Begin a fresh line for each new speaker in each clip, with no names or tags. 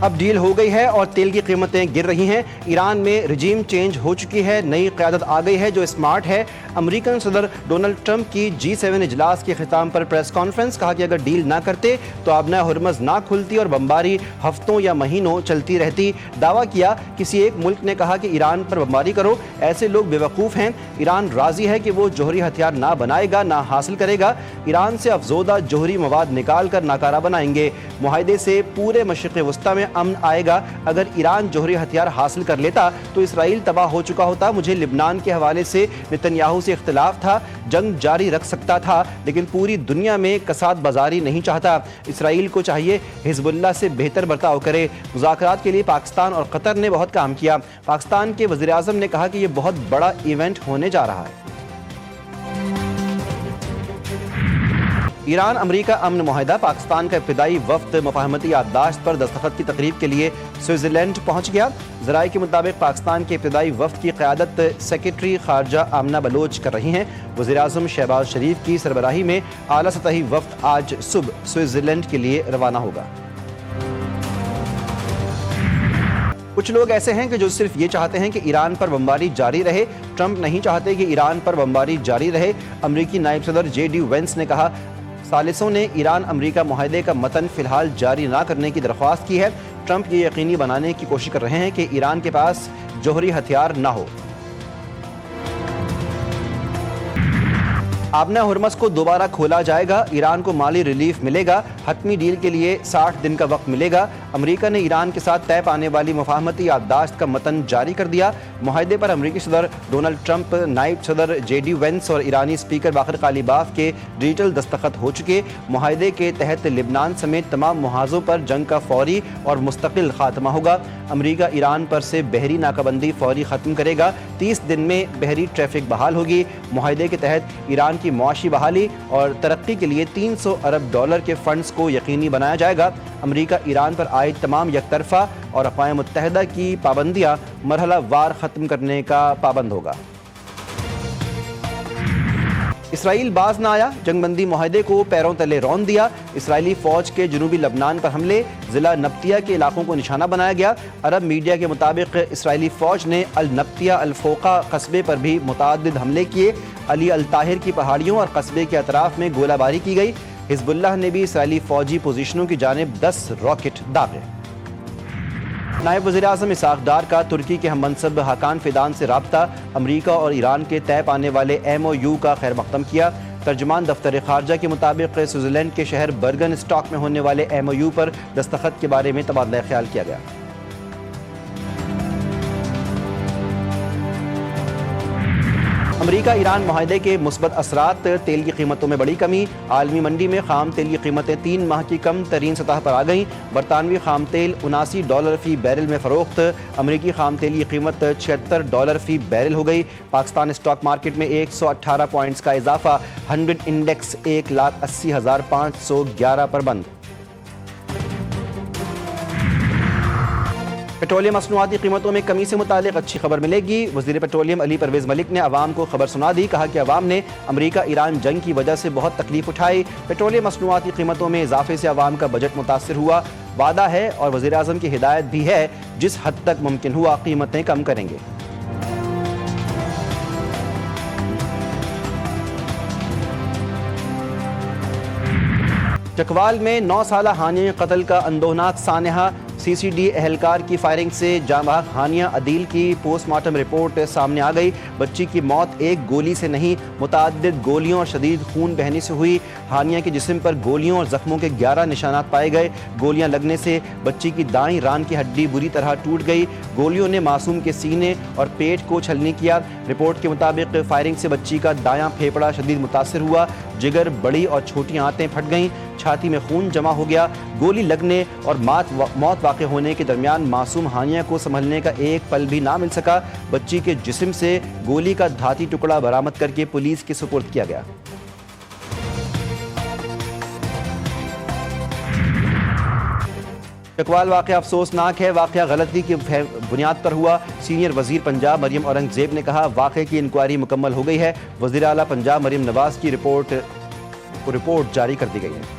اب ڈیل ہو گئی ہے اور تیل کی قیمتیں گر رہی ہیں۔ ایران میں رجیم چینج ہو چکی ہے، نئی قیادت آ گئی ہے جو اسمارٹ ہے۔ امریکن صدر ڈونلڈ ٹرمپ کی G7 اجلاس کے اختتام پر پریس کانفرنس، کہا کہ اگر ڈیل نہ کرتے تو آبنۂ ہرمز نہ کھلتی اور بمباری ہفتوں یا مہینوں چلتی رہتی۔ دعویٰ کیا کسی ایک ملک نے کہا کہ ایران پر بمباری کرو، ایسے لوگ بیوقوف ہیں۔ ایران راضی ہے کہ وہ جوہری ہتھیار نہ بنائے گا نہ حاصل کرے گا، ایران سے افزودہ جوہری مواد نکال کر ناکارہ بنائیں گے۔ معاہدے سے پورے مشرق وسطیٰ میں امن آئے گا۔ اگر ایران جوہری ہتھیار حاصل کر لیتا تو اسرائیل تباہ ہو چکا ہوتا۔ مجھے لبنان کے حوالے سے نتنیاہو سے اختلاف تھا، جنگ جاری رکھ سکتا تھا، لیکن پوری دنیا میں کساد بازاری نہیں چاہتا۔ اسرائیل کو چاہیے حزب اللہ سے بہتر برتاؤ کرے۔ مذاکرات کے لیے پاکستان اور قطر نے بہت کام کیا۔ پاکستان کے وزیر اعظم نے کہا کہ یہ بہت بڑا ایونٹ ہونے جا رہا ہے۔ ایران امریکہ امن معاہدہ، پاکستان کا ابتدائی وفد مفاہمتی یادداشت پر دستخط کی تقریب کے لیے سوئٹزرلینڈ پہنچ گیا۔ ذرائع کے مطابق پاکستان کے ابتدائی وفد کی قیادت سیکریٹری خارجہ آمنہ بلوچ کر رہی ہیں۔ وزیر اعظم شہباز شریف کی سربراہی میں اعلیٰ سطحی وفد آج صبح سوئٹزرلینڈ کے لیے روانہ ہوگا۔ کچھ لوگ ایسے ہیں کہ جو صرف یہ چاہتے ہیں کہ ایران پر بمباری جاری رہے۔ ٹرمپ نہیں چاہتے کہ ایران پر بمباری جاری رہے۔ امریکی نائب صدر JD وینس نے کہا ثالثوں نے ایران امریکہ معاہدے کا متن فی الحال جاری نہ کرنے کی درخواست کی ہے۔ ٹرمپ یہ یقینی بنانے کی کوشش کر رہے ہیں کہ ایران کے پاس جوہری ہتھیار نہ ہو۔ آبنہ ہرمز کو دوبارہ کھولا جائے گا، ایران کو مالی ریلیف ملے گا، حتمی ڈیل کے لیے 60 دن کا وقت ملے گا۔ امریکہ نے ایران کے ساتھ طے پانے والی مفاہمتی یادداشت کا متن جاری کر دیا۔ معاہدے پر امریکی صدر ڈونلڈ ٹرمپ، نائب صدر JD وینس اور ایرانی اسپیکر باقر قالیباف کے ڈیجیٹل دستخط ہو چکے۔ معاہدے کے تحت لبنان سمیت تمام محاذوں پر جنگ کا فوری اور مستقل خاتمہ ہوگا۔ امریکہ ایران پر سے بحری ناکہ بندی فوری ختم کرے گا۔ 30 دن میں بحری ٹریفک بحال ہوگی۔ معاہدے کے تحت ایران کی معاشی بحالی اور ترقی کے لیے $300 ارب کے فنڈز کو یقینی بنایا جائے گا۔ امریکہ ایران پر عائد تمام یک طرفہ اور اقوام متحدہ کی پابندیاں مرحلہ وار ختم کرنے کا پابند ہوگا۔ اسرائیل باز نہ آیا، جنگ بندی معاہدے کو پیروں تلے رون دیا۔ اسرائیلی فوج کے جنوبی لبنان پر حملے، ضلع نبطیہ کے علاقوں کو نشانہ بنایا گیا۔ عرب میڈیا کے مطابق اسرائیلی فوج نے النبطیہ الفوقہ قصبے پر بھی متعدد حملے کیے۔ علی الطاہر کی پہاڑیوں اور قصبے کے اطراف میں گولہ باری کی گئی۔ حزب اللہ نے بھی اسرائیلی فوجی پوزیشنوں کی جانب 10 راکٹ داغے۔ نائب وزیر اعظم اسحاق ڈار کا ترکی کے ہم منصب حاکان فیدان سے رابطہ، امریکہ اور ایران کے طے پانے والے MOU کا خیر مقدم کیا۔ ترجمان دفتر خارجہ کے مطابق سوئٹزرلینڈ کے شہر برگن اسٹاک میں ہونے والے MOU پر دستخط کے بارے میں تبادلہ خیال کیا گیا۔ امریکہ ایران معاہدے کے مثبت اثرات، تیل کی قیمتوں میں بڑی کمی، عالمی منڈی میں خام تیل کی قیمتیں 3 ماہ کی کم ترین سطح پر آ گئیں۔ برطانوی خام تیل $79 فی بیرل میں فروخت، امریکی خام تیل کی قیمت $76 فی بیرل ہو گئی۔ پاکستان اسٹاک مارکیٹ میں 118 پوائنٹس کا اضافہ، 100 انڈیکس 1,80,511 پر بند۔ پیٹرولیم مصنوعاتی قیمتوں میں کمی سے متعلق اچھی خبر ملے گی۔ وزیر پیٹرولیم علی پرویز ملک نے عوام کو خبر سنا دی، کہا کہ عوام نے امریکہ ایران جنگ کی وجہ سے بہت تکلیف اٹھائی۔ پیٹرولیم مصنوعاتی قیمتوں میں اضافے سے عوام کا بجٹ متاثر ہوا۔ وعدہ ہے اور وزیر اعظم کی ہدایت بھی ہے، جس حد تک ممکن ہوا قیمتیں کم کریں گے۔ چکوال میں 9 سالہ ہانیہ قتل کا اندوہناک سانحہ، CCD اہلکار کی فائرنگ سے جاں بحق ہانیہ عدیل کی پوسٹ مارٹم رپورٹ سامنے آ گئی۔ بچی کی موت ایک گولی سے نہیں، متعدد گولیوں اور شدید خون بہنے سے ہوئی۔ ہانیہ کے جسم پر گولیوں اور زخموں کے 11 نشانات پائے گئے۔ گولیاں لگنے سے بچی کی دائیں ران کی ہڈی بری طرح ٹوٹ گئی۔ گولیوں نے معصوم کے سینے اور پیٹ کو چھلنی کیا۔ رپورٹ کے مطابق فائرنگ سے بچی کا دایاں پھیپڑا شدید متاثر ہوا، جگر، بڑی اور چھوٹی آنتیں پھٹ گئیں، چھاتی میں خون جمع ہو گیا۔ گولی لگنے اور موت واقع ہونے کے درمیان معصوم ہانیہ کو سنبھلنے کا ایک پل بھی نہ مل سکا۔ بچی کے جسم سے گولی کا دھاتی ٹکڑا برآمد کر کے پولیس کے سپرد کیا گیا۔ چکوال واقعہ افسوسناک ہے، واقعہ غلطی کی بنیاد پر ہوا۔ سینئر وزیر پنجاب مریم اورنگزیب نے کہا واقعے کی انکوائری مکمل ہو گئی ہے۔ وزیر اعلیٰ پنجاب مریم نواز کی رپورٹ جاری کر دی گئی ہے۔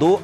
2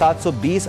720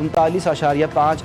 39.5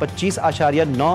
25.9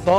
100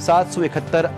771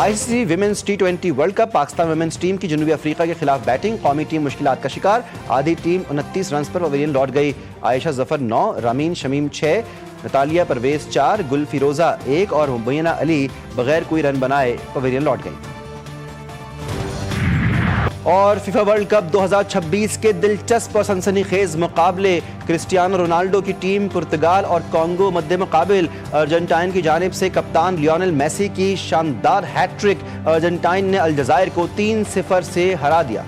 ICC women's T20 world cup, Pakistan women's team کی جنوبی افریقہ کے خلاف بیٹنگ، قومی ٹیم مشکلات کا شکار، آدھی ٹیم 29 رنز پر پویلین لوٹ گئی، عائشہ ظفر 9، رامین شمیم 6، نتالیہ پرویز 4، گل فیروزہ 1 اور مبینہ علی بغیر کوئی رن بنائے پویلین لوٹ گئی۔ اور فیفا ورلڈ کپ 2026 کے دلچسپ اور سنسنی خیز مقابلے، کرسٹیانو رونالڈو کی ٹیم پرتگال اور کانگو مد مقابل، ارجنٹائن کی جانب سے کپتان لیونل میسی کی شاندار ہیٹ ٹرک، ارجنٹائن نے الجزائر کو 3-0 سے ہرا دیا۔